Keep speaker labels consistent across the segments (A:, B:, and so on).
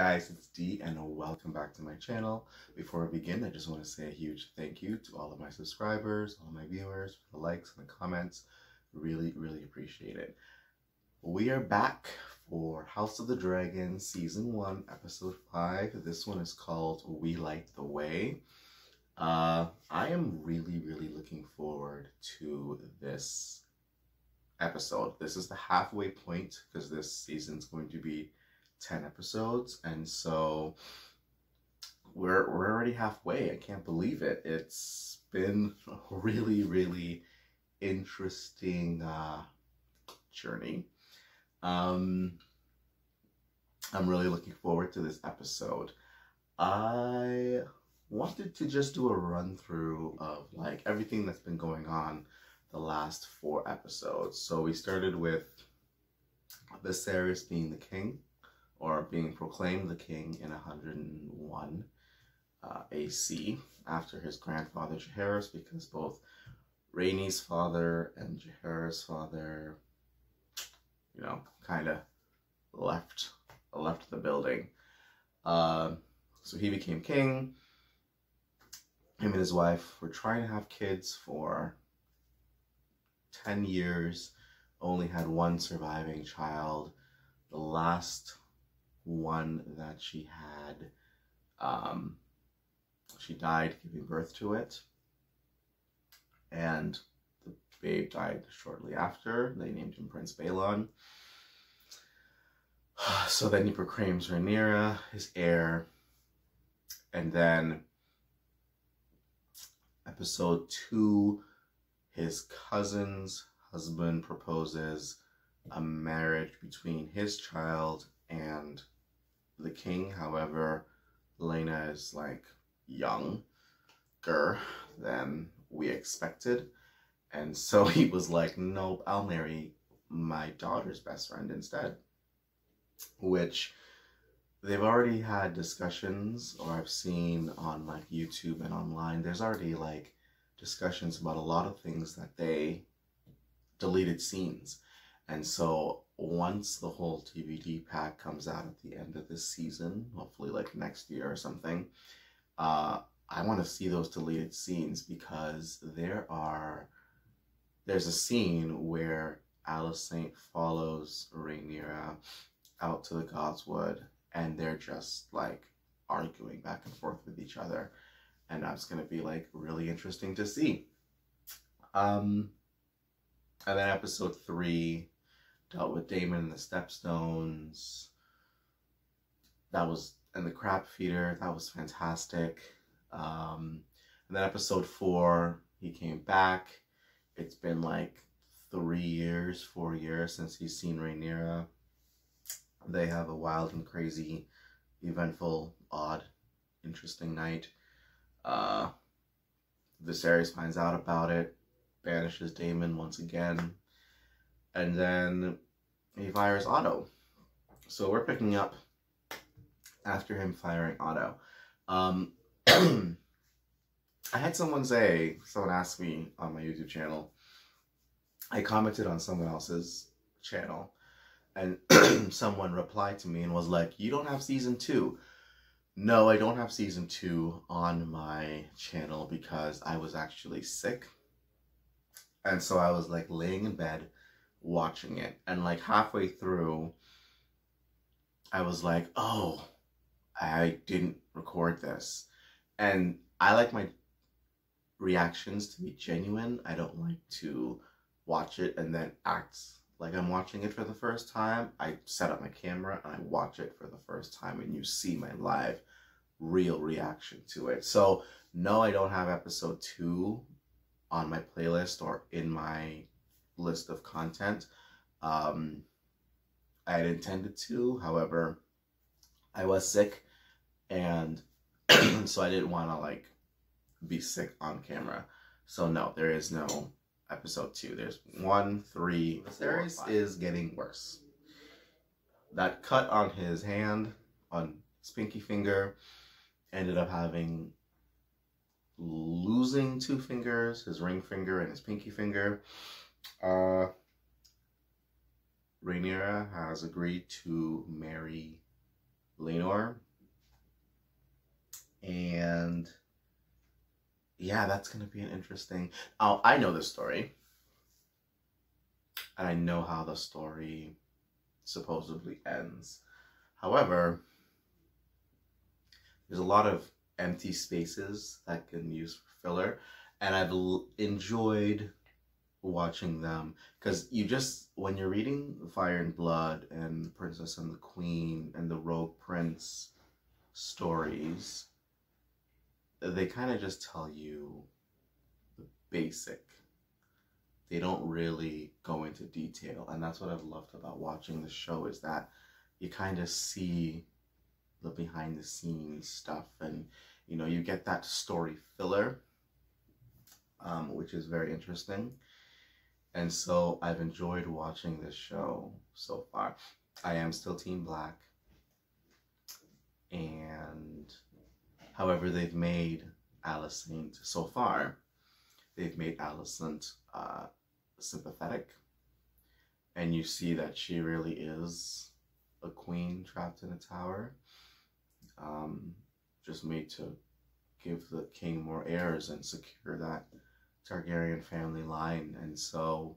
A: guys, it's D and welcome back to my channel. Before we begin, I just want to say a huge thank you to all of my subscribers, all of my viewers, for the likes and the comments. Really appreciate it. We are back for House of the Dragon Season 1, Episode 5. This one is called We Light the Way. I am really looking forward to this episode. This is the halfway point because this season's going to be 10 episodes, and so we're already halfway. I can't believe it. It's been a really interesting journey. I'm really looking forward to this episode. I wanted to just do a run through of like everything that's been going on the last 4 episodes. So we started with Viserys being the king, or being proclaimed the king in 101 AC after his grandfather Jaehaerys, because both Rhaenys' father and Jaehaerys' father, you know, kind of left the building. So he became king. Him and his wife were trying to have kids for 10 years, only had one surviving child. The last one that she had, she died giving birth to it, and the babe died shortly after. They named him Prince Balon. So then he proclaims Rhaenyra his heir, and then episode 2, his cousin's husband proposes a marriage between his child and the king. However, Laena is like younger than we expected, and so he was like, nope, I'll marry my daughter's best friend instead, which they've already had discussions, or I've seen on like YouTube and online, there's already like discussions about a lot of things that they deleted scenes. And so once the whole DVD pack comes out at the end of this season, hopefully like next year or something, I want to see those deleted scenes, because there's a scene where Alicent follows Rhaenyra out to the Godswood, and they're just like arguing back and forth with each other, and that's going to be like really interesting to see. And then episode 3 dealt with Daemon and the Stepstones. That was, and the crab feeder, that was fantastic. And then episode 4, he came back. It's been like 4 years since he's seen Rhaenyra. They have a wild and crazy, eventful, odd, interesting night. Viserys finds out about it, banishes Daemon once again, and then he fires Otto. So we're picking up after him firing Otto. I had someone asked me on my YouTube channel, I commented on someone else's channel, and someone replied to me and was like, you don't have season 2. No, I don't have season 2 on my channel because I was actually sick. And so I was like laying in bed watching it, and like halfway through I was like, oh, I didn't record this. And I like my reactions to be genuine. I don't like to watch it and then act like I'm watching it for the first time. I set up my camera and I watch it for the first time, and you see my live real reaction to it. So no, I don't have episode 2 on my playlist or in my list of content. I had intended to, however, I was sick, and so I didn't want to like be sick on camera. So no, there is no episode 2. There's 1, 3, Viserys is getting worse. That cut on his hand, on his pinky finger, ended up losing 2 fingers, his ring finger and his pinky finger. Rhaenyra has agreed to marry Lenore. And yeah, that's going to be an interesting... I know this story. And I know how the story supposedly ends. However, there's a lot of empty spaces that can use for filler. And I've enjoyed watching them. Because when you're reading Fire and Blood and Princess and the Queen and the Rogue Prince stories, they kind of just tell you the basic. They don't really go into detail. And that's what I've loved about watching the show, is that you kind of see the behind the scenes stuff, and you know, you get that story filler, which is very interesting. And so I've enjoyed watching this show so far. I am still Team Black. And however, they've made Alicent, so far, they've made Alicent sympathetic. And you see that she really is a queen trapped in a tower. Just made to give the king more heirs and secure that Targaryen family line. And so,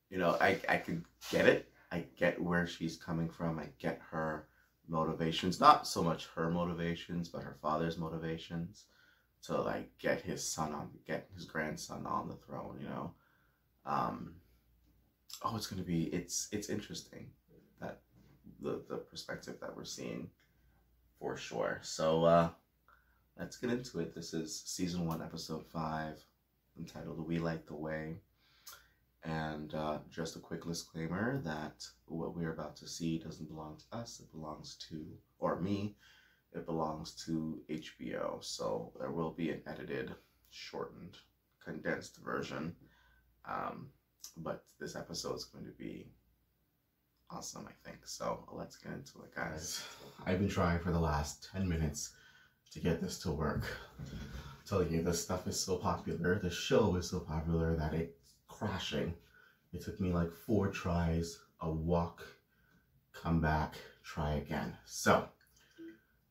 A: you know, I can get it. I get where she's coming from. I get her motivations. Not so much her motivations, but her father's motivations to like get his grandson on the throne, you know. Oh, it's interesting, that the perspective that we're seeing, for sure. So let's get into it. This is season 1, episode 5, entitled We Light the Way. And just a quick disclaimer that what we're about to see doesn't belong to us. It belongs to, or me, it belongs to HBO. So there will be an edited, shortened, condensed version. But this episode is going to be awesome, I think. So let's get into it, guys. I've been trying for the last 10 minutes to get this to work. I'm telling you, this stuff is so popular. The show is so popular that it's crashing. It took me like 4 tries, a walk, come back, try again. So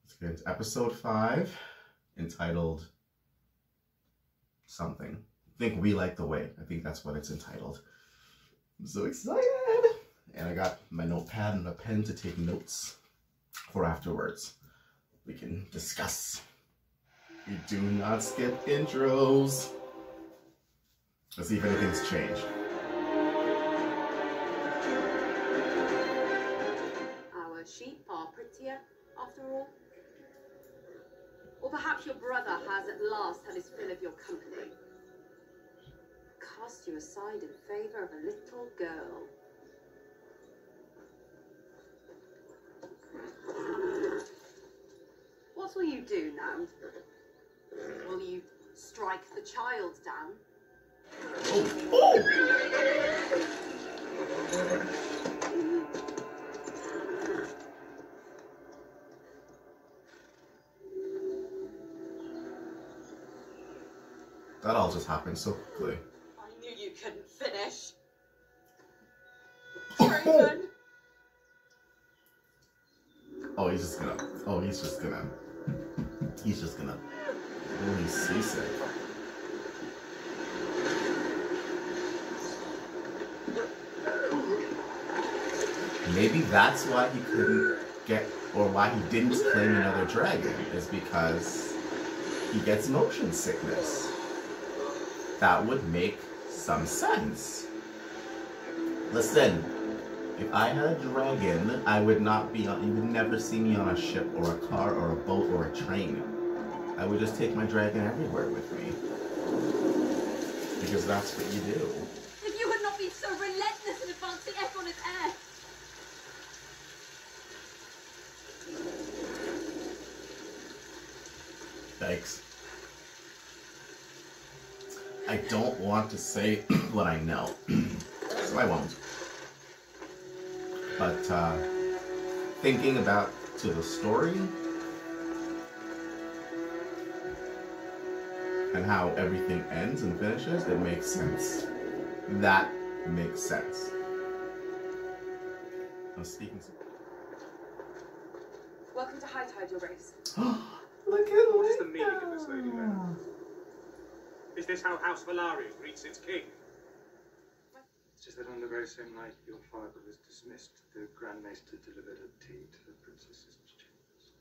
A: let's get into episode 5, entitled something. I think We Light the Way. I think that's what it's entitled. I'm so excited. And I got my notepad and a pen to take notes for afterwards. We can discuss. We do not skip intros. Let's see if anything's changed.
B: Our sheep are prettier, after all. Or perhaps your brother has at last had his fill of your company. Cast you aside in favour of a little girl. What will you do now? Will you strike the child down?
A: Oh! That all just happened so quickly.
B: I knew you couldn't finish. Raven.
A: Oh, he's just gonna. Oh, he's just gonna. Oh, he's seasick. Maybe that's why he couldn't get, or why he didn't claim another dragon, is because he gets motion sickness. That would make some sense. Listen, if I had a dragon, I would not be on, you would never see me on a ship or a car or a boat or a train. I would just take my dragon everywhere with me. Because that's what you do.
B: If you had not been so relentless in advancing F on his air.
A: Thanks. I don't want to say what I know, so I won't. But thinking about to the story and how everything ends and finishes, it makes sense. That makes sense. I'm speaking.
B: Welcome to High Tide, Your Grace.
A: Look at
C: What is the meaning of this, Lady Lena? Is this how House Valarian greets its king? It's just that on the very same night your father was dismissed, the Grand Maester delivered a tea to the princess's chambers.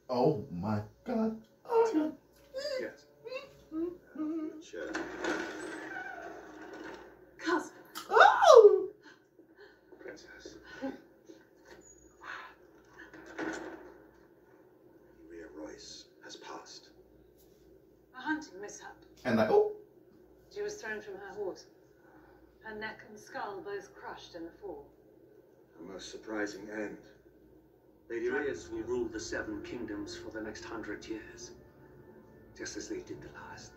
A: Oh my god. Oh my god.
C: Yes.
D: Sure.
B: Cousin.
A: Oh!
C: Princess.
D: Maria Royce has passed.
E: A hunting mishap.
A: And like, oh.
E: She was thrown from her horse. Her neck and skull both crushed in the fall.
D: A most surprising end.
F: Lady Reyes will rule the 7 kingdoms for the next 100 years, just as they did the last.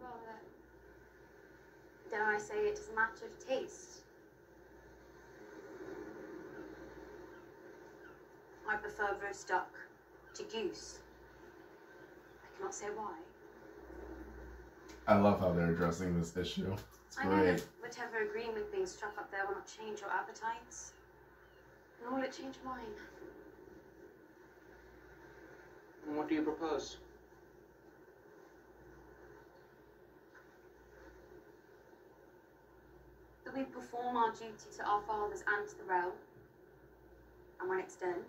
B: Well, dare I say it is a matter of taste. I prefer roast duck to goose. I cannot say why.
A: I love how they're addressing this issue. It's
B: I know
A: great.
B: that whatever agreement being struck up there will not change your appetites, nor will it change mine.
C: And what do you propose?
B: That we perform our duty to our fathers and to the realm, and when it's done,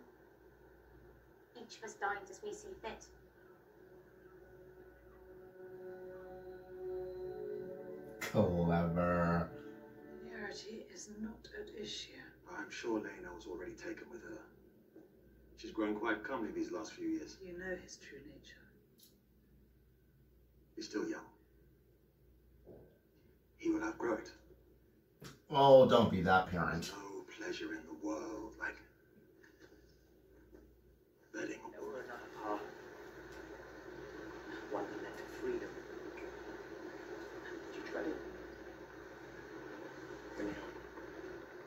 B: each of us dines as we see fit.
A: Clever.
E: Linearity is not at issue.
D: I'm sure Lena was already taken with her. She's grown quite comely these last few years.
E: You know his true nature.
D: He's still young. He will outgrow it.
A: Oh, don't be that parent.
D: No pleasure in the world like letting
F: There were another path, one that led to freedom. Did you tread it?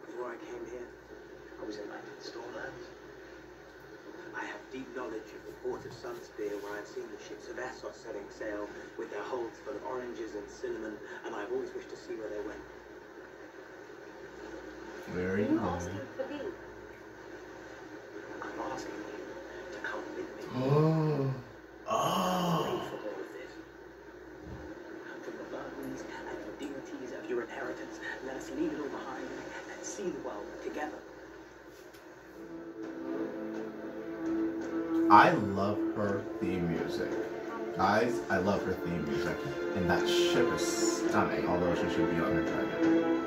F: Before I came here, I was in Knighted Stormlands. I have deep knowledge of the port of Sunspear, where I've seen the ships of Essos setting sail with their holds full of oranges and cinnamon, and I've always wished to see where they went.
A: Very
B: You
A: nice.
B: asking for leave?
F: I'm asking you to come with me.
A: Oh.
F: Pray
A: Oh.
F: for all of this. From the burdens and the dignities of your inheritance, let us leave it all behind and see the world together.
A: I love her theme music. Guys, I love her theme music. And that ship is stunning, although she should be on her dragon.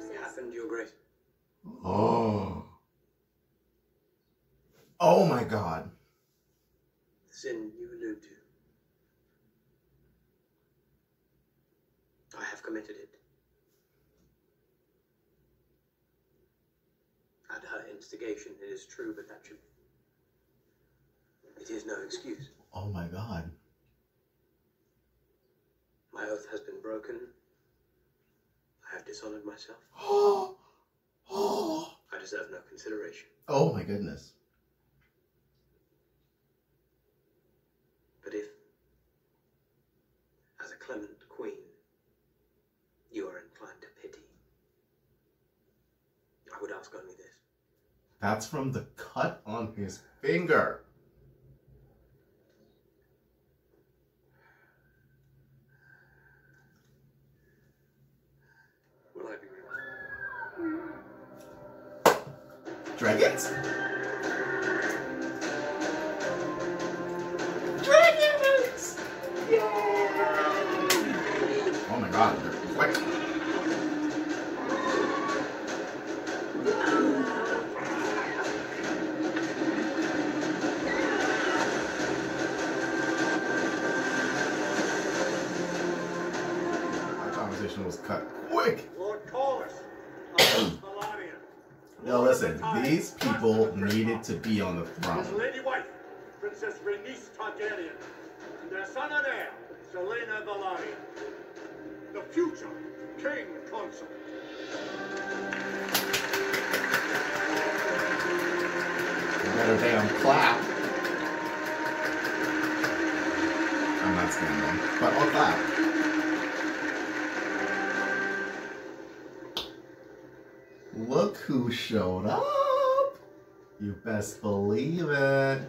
F: It happened, Your Grace.
A: Oh. Oh my god.
F: The sin you allude to. I have committed it. At her instigation, it is true, but that should... It is no excuse.
A: Oh my god.
F: My oath has been broken. I have dishonored myself.
A: Oh. Oh.
F: I deserve no consideration.
A: Oh my goodness.
F: But if, as a clement queen, you are inclined to pity, I would ask only this.
A: That's from the cut on his finger.
F: Will I be released?
A: Dragons? Dragons! Yay! Oh my god, they're quick. That conversation was cut quick.
C: Lord Taurus, Valarian.
A: Now listen, these people needed to be on the
C: His
A: throne.
C: lady wife, Princess Rhaenys Targaryen, and their son and heir, Selena Valarian. The future king consort.
A: You better damn clap. not scandal. But all that. Look who showed up! You best believe it.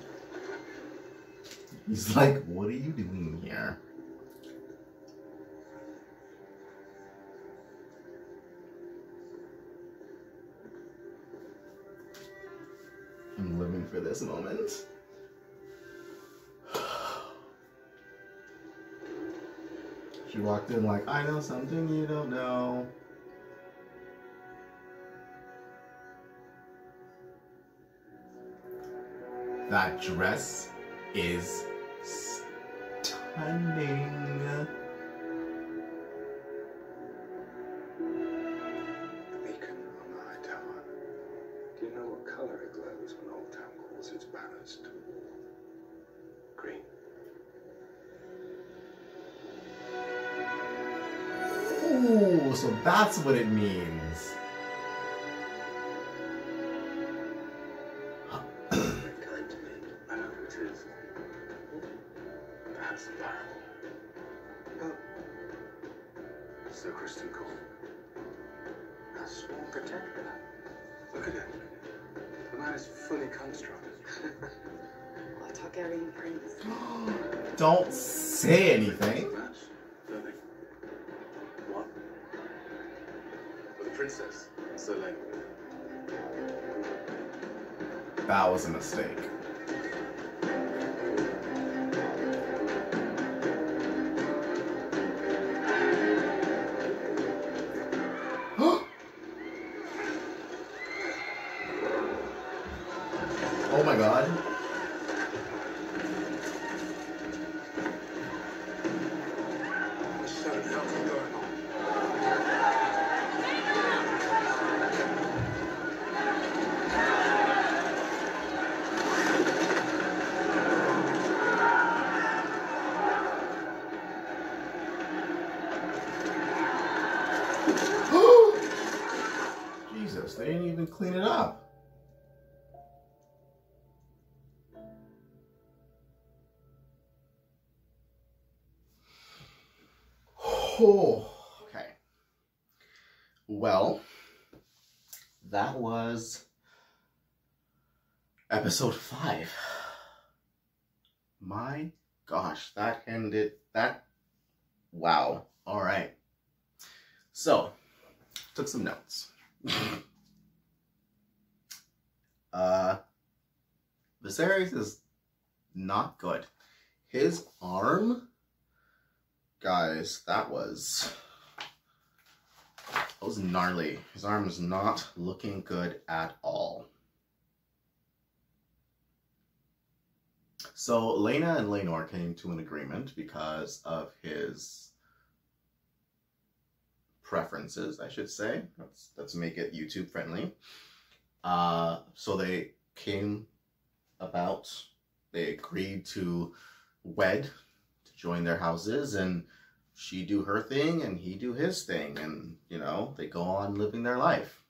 A: He's like, what are you doing here? I'm living for this moment. She walked in like, I know something you don't know. That dress is stunning.
C: The beacon on the high tower. Do you know what colour it glows when Old Town calls its banners to war? Green.
A: Oh, so that's what it means.
F: Very kind to me.
C: I know who it is. Perhaps the Baron. Oh. Sir Kristen Cole. A sworn protector. Look at him. The man is fully constructed.
E: What a Targaryen prince.
A: Don't say anything.
C: Match, don't they? What? With the princess, Sir Lane.
A: That was a mistake. Oh my god.
C: There's something else going on.
A: Jesus, they didn't even clean it up. Oh, okay. Well, that was episode 5. My gosh, that ended, wow. All right. So, took some notes. Viserys is not good. His arm, guys, that was gnarly. His arm is not looking good at all. So Laena and Laenor came to an agreement because of his preferences, I should say. Let's make it YouTube friendly. So they agreed to wed, to join their houses, and she do her thing and he do his thing, and you know, they go on living their life.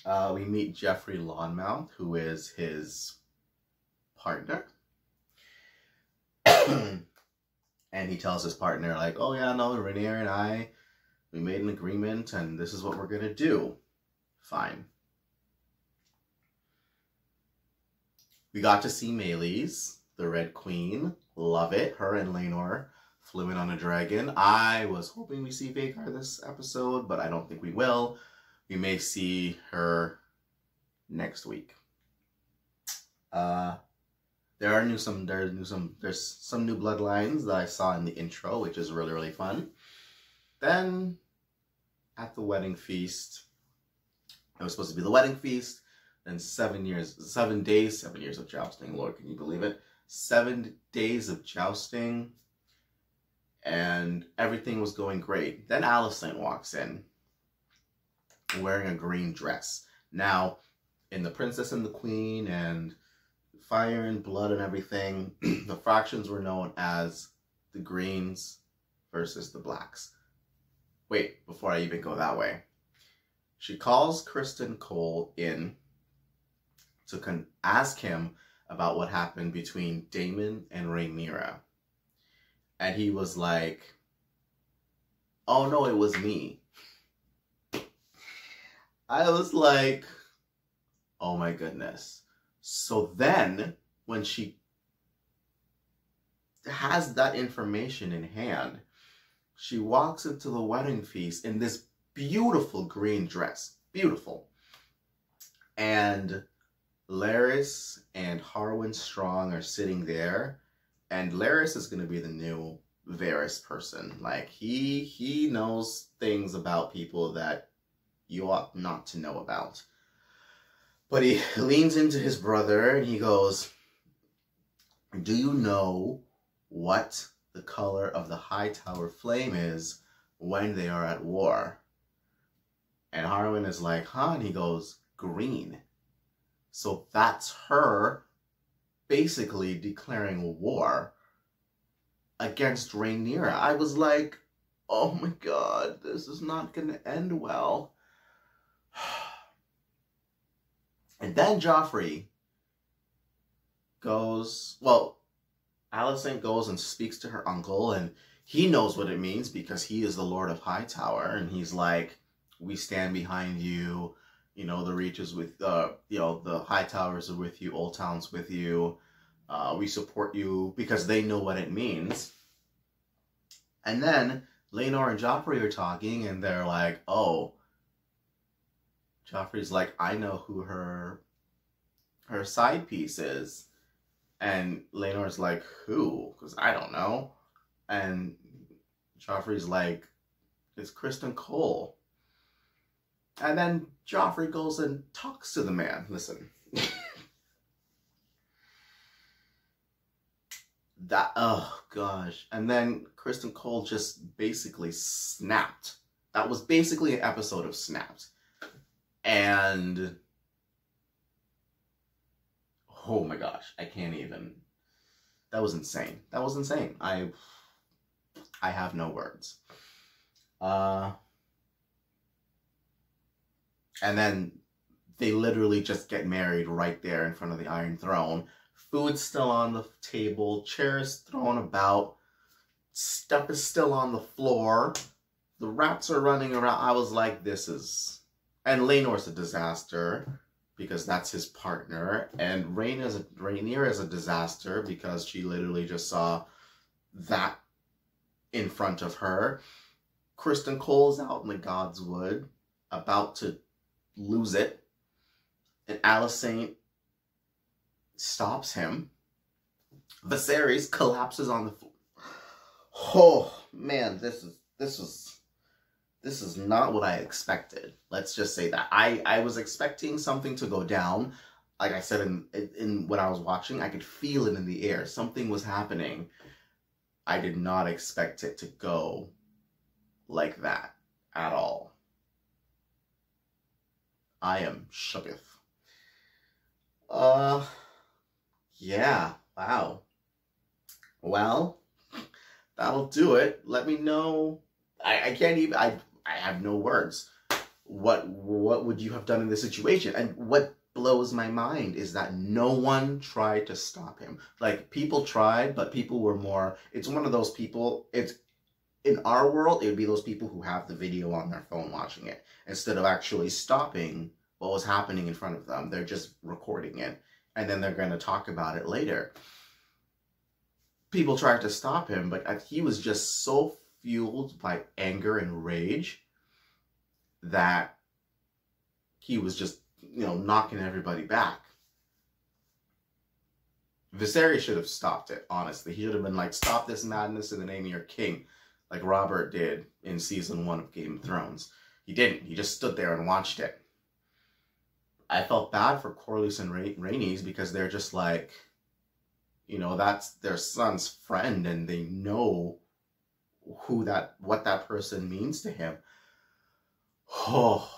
A: We meet Jeffrey Lonmouth, who is his partner. And he tells his partner, like, oh yeah, no, Rhaenyra and I, we made an agreement and this is what we're gonna do. Fine. We got to see Meleys, the Red Queen. Love it. Her and Laenor flew in on a dragon. I was hoping we see Vhagar this episode, but I don't think we will. We may see her next week. There's some new bloodlines that I saw in the intro, which is really, really fun. Then at the wedding feast, it was supposed to be the wedding feast. Then 7 days of jousting. Lord, can you believe it? 7 days of jousting, and everything was going great. Then Alicent walks in, wearing a green dress. Now, in The Princess and the Queen and Fire and Blood and everything, the fractions were known as the Greens versus the Blacks. Wait, before I even go that way. She calls Kristen Cole in to ask him about what happened between Daemon and Rhaenyra. And he was like, oh no, it was me. I was like, oh my goodness. So then, when she has that information in hand, she walks into the wedding feast in this beautiful green dress. Beautiful. And Larys and Harwin Strong are sitting there. And Larys is going to be the new Varys person. Like, he knows things about people that you ought not to know about. But he leans into his brother and he goes, do you know what the color of the Hightower flame is when they are at war? And Harwin is like, huh? And he goes, green. So that's her basically declaring war against Rhaenyra. I was like, oh my god, this is not going to end well. And then Joffrey goes, well, Alicent goes and speaks to her uncle, and he knows what it means because he is the Lord of Hightower, and he's like, we stand behind you, you know, the Reach is with, you know, the Hightowers are with you, Old Town's with you, we support you, because they know what it means. And then Laenor and Joffrey are talking, and they're like, oh, Joffrey's like, I know who her side piece is. And Laenor's like, who? Because I don't know. And Joffrey's like, it's Kristen Cole. And then Joffrey goes and talks to the man. Listen. Oh gosh. And then Kristen Cole just basically snapped. That was basically an episode of Snapped. And oh my gosh, I can't even. That was insane. That was insane. I have no words. And then they literally just get married right there in front of the Iron Throne. Food's still on the table, chairs thrown about, stuff is still on the floor, the rats are running around. I was like, this is... And Laenor's a disaster, because that's his partner. And Rhaenyra is a disaster, because she literally just saw that in front of her. Kristen Cole's out in the Godswood, about to lose it. And Alicent stops him. Viserys collapses on the floor. Oh, man, this is not what I expected. Let's just say that. I was expecting something to go down. Like I said in when I was watching, I could feel it in the air. Something was happening. I did not expect it to go like that at all. I am shooketh. Yeah, wow. Well, that'll do it. Let me know. I can't even, I have no words. What would you have done in this situation? And what blows my mind is that no one tried to stop him. Like, people tried, but people were more, it's one of those people, it's, in our world, it would be those people who have the video on their phone watching it. Instead of actually stopping what was happening in front of them, they're just recording it. And then they're going to talk about it later. People tried to stop him, but he was just so fueled by anger and rage that he was just, you know, knocking everybody back. Viserys should have stopped it, honestly. He should have been like, stop this madness in the name of your king, like Robert did in season 1 of Game of Thrones. He didn't. He just stood there and watched it. I felt bad for Corlys and Rhaenys because they're just like, you know, that's their son's friend and they know what that person means to him. Oh,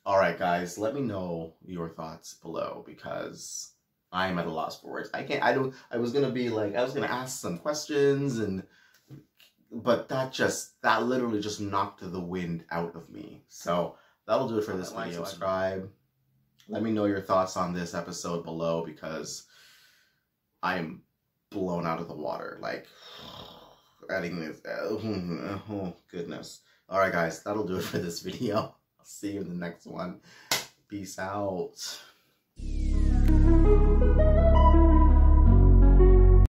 A: all right, guys, let me know your thoughts below because I am at a loss for words. I was going to ask some questions but that literally just knocked the wind out of me. So that'll do it for this video. Subscribe. Let me know your thoughts on this episode below because I'm blown out of the water. Like, adding this, oh goodness. All right, guys, that'll do it for this video. I'll see you in the next one. Peace out.